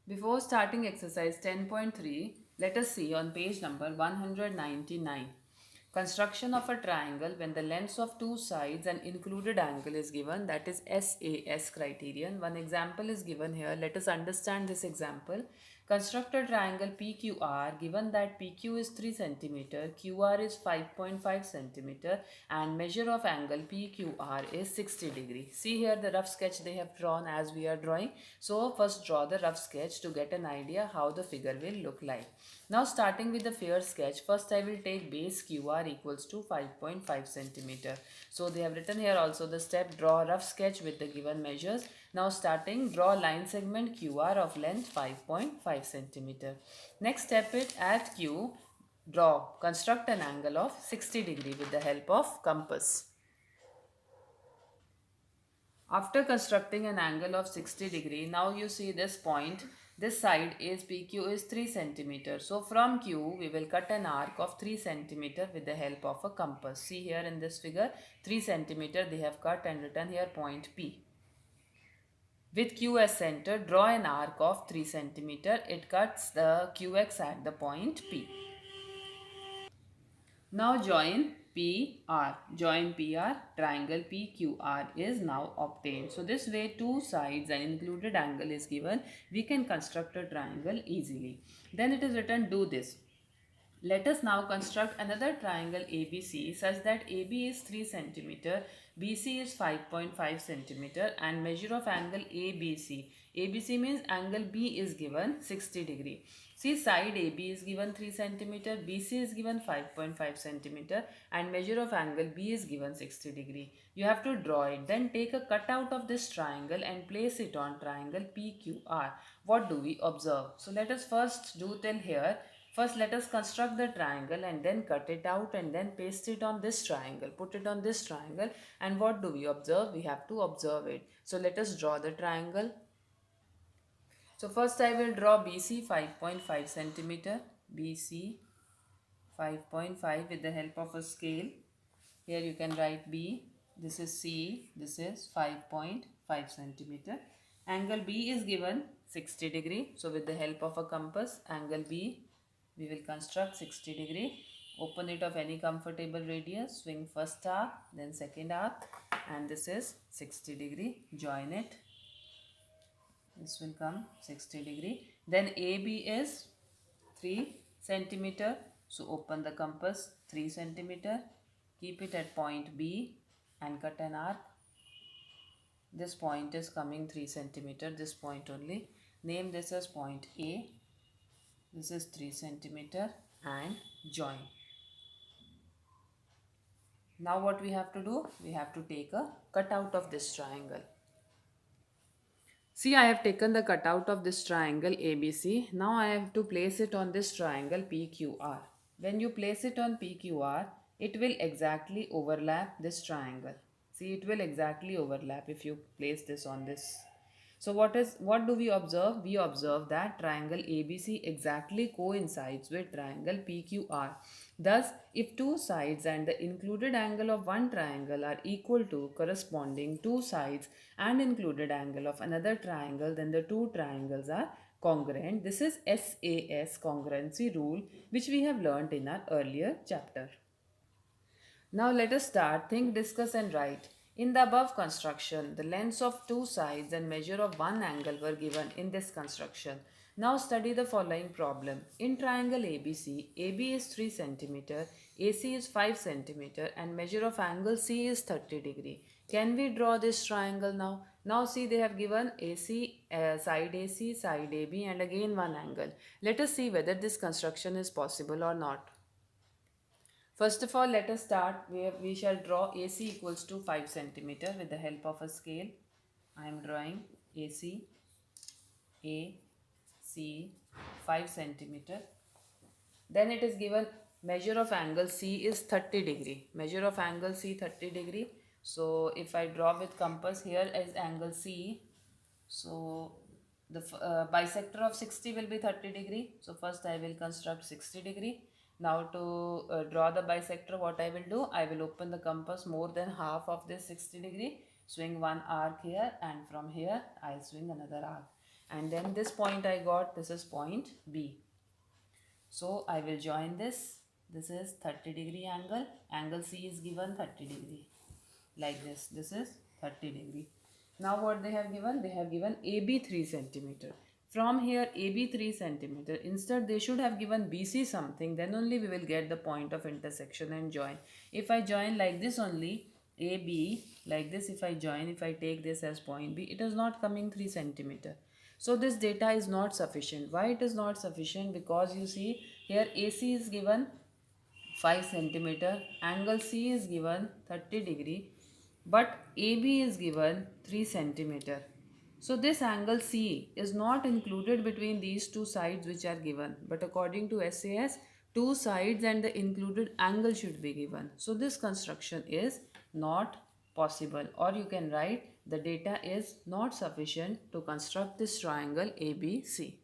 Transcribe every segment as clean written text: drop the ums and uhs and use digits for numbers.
Before starting exercise 10.3, let us see on page number 199. Construction of a triangle when the lengths of two sides and included angle is given, that is SAS criterion. One example is given here. Let us understand this example. Construct a triangle PQR given that PQ is 3 cm, QR is 5.5 cm and measure of angle PQR is 60 degree. See here the rough sketch they have drawn as we are drawing. So first draw the rough sketch to get an idea how the figure will look like. Now starting with the fair sketch, first I will take base QR equals to 5.5 cm. So they have written here also the step draw rough sketch with the given measures. Now starting draw line segment QR of length 5.5 cm. Next step it at Q draw construct an angle of 60 degree with the help of compass. After constructing an angle of 60 degree, now you see this point. This side is PQ is 3 cm. So from Q, we will cut an arc of 3 cm with the help of a compass. See here in this figure, 3 cm they have cut and written here point P. With Q as center, draw an arc of 3 cm. It cuts the QX at the point P. Now join PR. Join PR, triangle PQR is now obtained. So this way two sides and included angle is given. We can construct a triangle easily. Then it is written do this. Let us now construct another triangle ABC such that AB is 3 cm, BC is 5.5 cm and measure of angle ABC. ABC means angle B is given 60 degree. See side AB is given 3 cm, BC is given 5.5 cm and measure of angle B is given 60 degree. You have to draw it. Then take a cutout of this triangle and place it on triangle PQR. What do we observe? So let us first do till here. First let us construct the triangle and then cut it out and then paste it on this triangle. Put it on this triangle and what do we observe? We have to observe it. So let us draw the triangle. So first I will draw BC 5.5 centimeter. BC 5.5 with the help of a scale. Here you can write B. This is C. This is 5.5 centimeter. Angle B is given 60 degree. So with the help of a compass, angle B we will construct 60 degree. Open it of any comfortable radius. Swing first arc, then second arc, and this is 60 degree. Join it. This will come 60 degree. Then AB is 3 centimeter. So open the compass 3 centimeter. Keep it at point B and cut an arc. This point is coming 3 centimeter. This point only. Name this as point A. This is 3 centimeter and join. Now what we have to do? We have to take a cutout of this triangle. See, I have taken the cutout of this triangle ABC. Now I have to place it on this triangle PQR. When you place it on PQR, it will exactly overlap this triangle. See, it will exactly overlap if you place this on this. So what do we observe? We observe that triangle ABC exactly coincides with triangle PQR. Thus, if two sides and the included angle of one triangle are equal to corresponding two sides and included angle of another triangle, then the two triangles are congruent. This is SAS congruency rule which we have learnt in our earlier chapter. Now let us start. Think, discuss and write. In the above construction, the lengths of two sides and measure of one angle were given in this construction. Now study the following problem. In triangle ABC, AB is 3 cm, AC is 5 cm and measure of angle C is 30 degree. Can we draw this triangle now? Now see they have given side AC, side AB and again one angle. Let us see whether this construction is possible or not. First of all, let us start where we shall draw AC equals to 5 centimeter with the help of a scale. I am drawing AC, AC 5 centimeter. Then it is given measure of angle C is 30 degree. Measure of angle C 30 degree. So if I draw with compass, here is angle C. So the bisector of 60 will be 30 degree. So first I will construct 60 degree. Now to draw the bisector, what I will do? I will open the compass more than half of this 60 degree. Swing one arc here and from here I will swing another arc. and then this point I got, this is point B. So I will join this. This is 30-degree angle. Angle C is given 30-degree. Like this. This is 30-degree. Now what they have given? They have given AB 3 centimeter. From here AB 3 centimeter. Instead they should have given BC something. Then only we will get the point of intersection and join. If I join like this only, AB like this, if I join, if I take this as point B, it is not coming 3 centimeter. So this data is not sufficient. Why it is not sufficient? Because you see here AC is given 5 centimeter, angle C is given 30-degree, but AB is given 3 centimeter. So this angle C is not included between these two sides which are given, but according to SAS, two sides and the included angle should be given. So this construction is not possible, or you can write the data is not sufficient to construct this triangle ABC.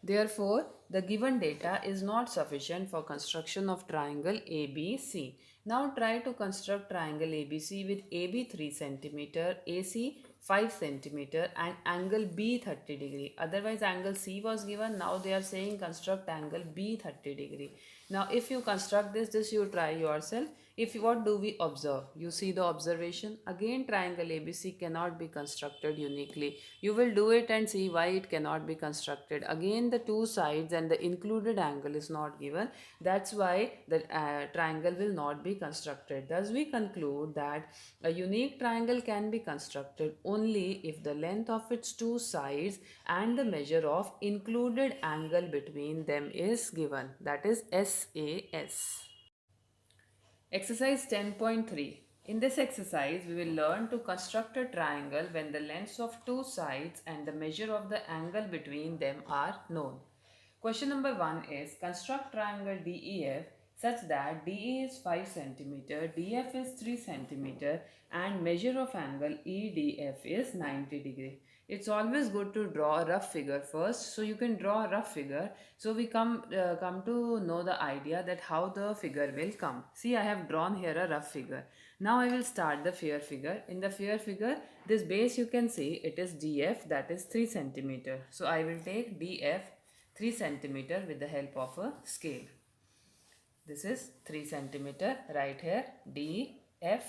Therefore, the given data is not sufficient for construction of triangle ABC. Now try to construct triangle ABC with AB 3 cm, AC 5 cm and angle B 30-degree. Otherwise angle C was given. Now they are saying construct angle B 30-degree. Now if you construct this you try yourself. What do we observe? You see the observation. Again triangle ABC cannot be constructed uniquely. You will do it and see why it cannot be constructed. Again the two sides and the included angle is not given. That's why the triangle will not be constructed. Thus we conclude that a unique triangle can be constructed only if the length of its two sides and the measure of included angle between them is given. That is SAS. Exercise 10.3. In this exercise, we will learn to construct a triangle when the lengths of two sides and the measure of the angle between them are known. Question number 1 is construct triangle DEF such that DE is 5 cm, DF is 3 cm and measure of angle EDF is 90 degree. It's always good to draw a rough figure first. So you can draw a rough figure. So we come to know the idea that how the figure will come. See, I have drawn here a rough figure. Now I will start the fair figure. In the fair figure, this base you can see it is DF, that is 3 cm. So I will take DF 3 cm with the help of a scale. This is 3 cm right here, DF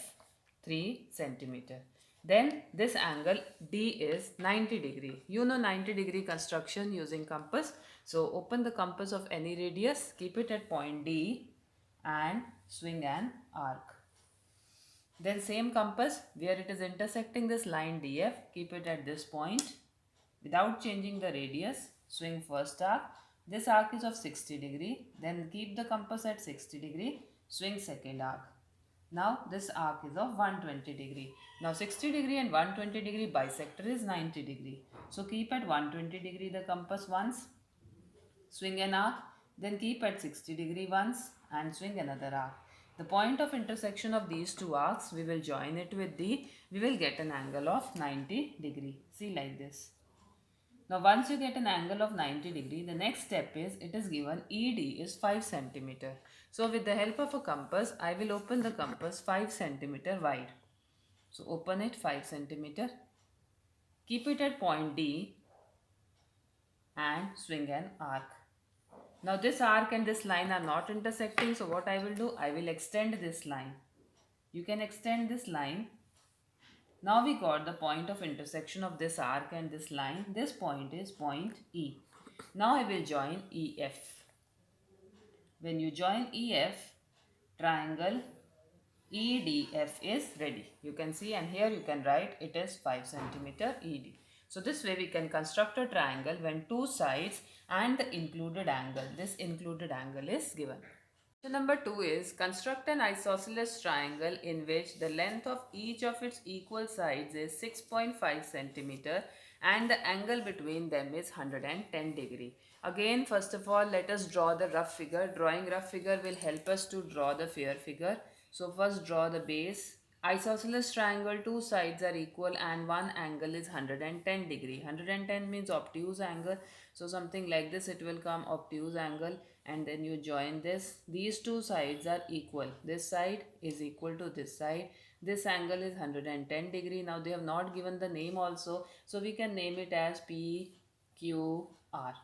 3 cm. Then this angle D is 90 degree. You know 90 degree construction using compass. So open the compass of any radius, keep it at point D and swing an arc. Then same compass where it is intersecting this line DF, keep it at this point. Without changing the radius, swing first arc. This arc is of 60 degree. Then keep the compass at 60 degree, swing second arc. Now this arc is of 120 degree. Now 60 degree and 120 degree bisector is 90 degree. So keep at 120 degree the compass once, swing an arc, then keep at 60 degree once and swing another arc. The point of intersection of these two arcs, we will join it with D. We will get an angle of 90 degree. See like this. Now once you get an angle of 90 degree, the next step is it is given ED is 5 centimeter. So with the help of a compass, I will open the compass 5 centimeter wide. So open it 5 centimeter. Keep it at point D and swing an arc. Now this arc and this line are not intersecting. So what I will do, I will extend this line. You can extend this line. Now we got the point of intersection of this arc and this line. This point is point E. Now I will join EF. When you join EF, triangle EDF is ready. You can see, and here you can write it is 5 centimeter ED. So this way we can construct a triangle when two sides and the included angle. This included angle is given. So number 2 is construct an isosceles triangle in which the length of each of its equal sides is 6.5 centimeter and the angle between them is 110 degree. Again, first of all, let us draw the rough figure. Drawing rough figure will help us to draw the fair figure. So first draw the base. Isosceles triangle, two sides are equal and one angle is 110 degree. 110 means obtuse angle. So something like this it will come, obtuse angle, and then you join this. These two sides are equal. This side is equal to this side. This angle is 110 degree. Now they have not given the name also, so we can name it as PQR.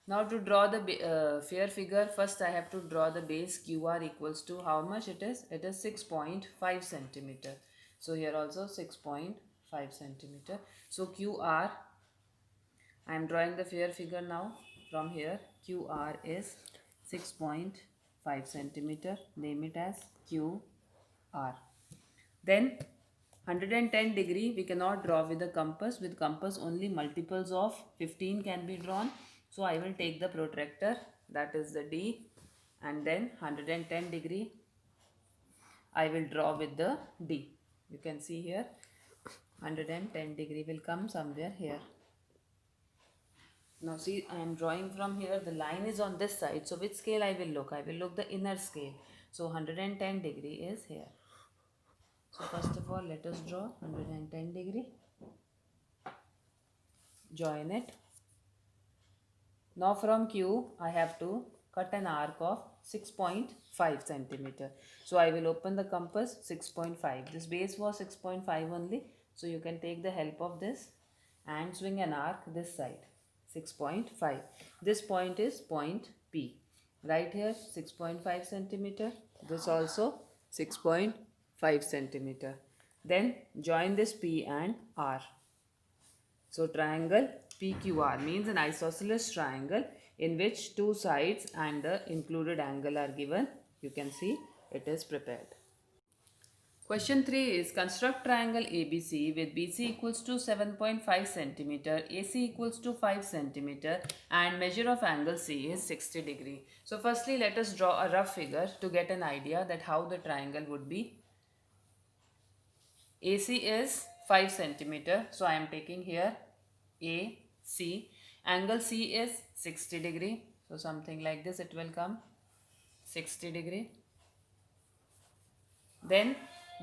Now to draw the fair figure, first I have to draw the base QR equals to how much it is? It is 6.5 centimeter. So here also 6.5 centimeter. So QR, I am drawing the fair figure now. From here, QR is 6.5 centimeter. Name it as QR. Then 110 degree we cannot draw with the compass. With compass only multiples of 15 can be drawn. So I will take the protractor, that is the D, and then 110 degree I will draw with the D. You can see here 110 degree will come somewhere here. Now see, I am drawing from here, the line is on this side. So which scale I will look? I will look the inner scale. So 110 degree is here. So first of all, let us draw 110 degree. Join it. Now from Q, I have to cut an arc of 6.5 centimeter. So I will open the compass 6.5. This base was 6.5 only. So you can take the help of this and swing an arc this side. 6.5. This point is point P. Right here 6.5 centimeter. This also 6.5 centimeter. Then join this P and R. So triangle PQR means an isosceles triangle in which two sides and the included angle are given. You can see it is prepared. Question 3 is construct triangle ABC with BC equals to 7.5 centimeter, AC equals to 5 centimeter and measure of angle C is 60 degree. So firstly let us draw a rough figure to get an idea that how the triangle would be. AC is 5 centimeter. So I am taking here AC. Angle C is 60 degree. So something like this it will come 60 degree. Then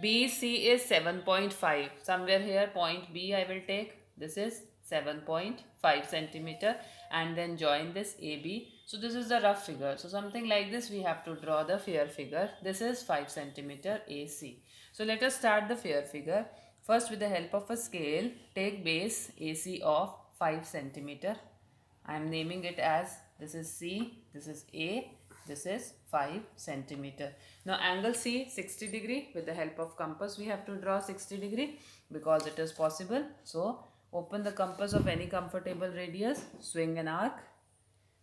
BC is 7.5. Somewhere here point B I will take. This is 7.5 centimeter and then join this AB. So this is the rough figure. So something like this we have to draw the fair figure. This is 5 centimeter AC. So let us start the fair figure. First with the help of a scale, take base AC of 5 centimeter. I am naming it as this is C, this is A, this is 5 centimeter. Now angle C 60 degree. With the help of compass we have to draw 60 degree because it is possible. So open the compass of any comfortable radius, swing an arc,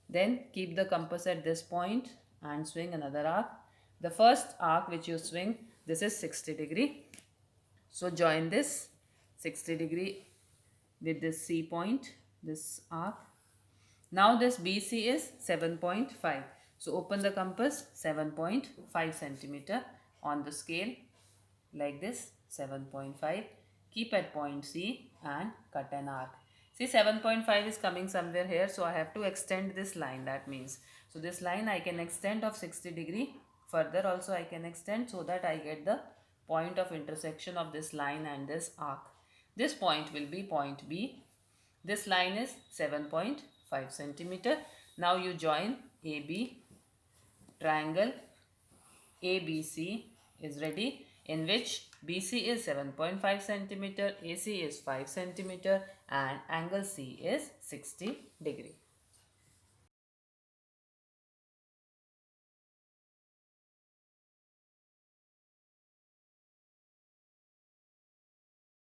then keep the compass at this point and swing another arc. The first arc which you swing, this is 60 degree. So join this 60 degree with this C point, this arc. Now this BC is 7.5. So open the compass 7.5 centimeter on the scale like this 7.5. Keep at point C and cut an arc. See 7.5 is coming somewhere here. So I have to extend this line, that means. So this line I can extend of 60 degree. Further also I can extend so that I get the point of intersection of this line and this arc. This point will be point B. This line is 7.5 centimeter. Now you join AB. Triangle ABC is ready, in which BC is 7.5 centimeter, AC is 5 centimeter and angle C is 60 degree.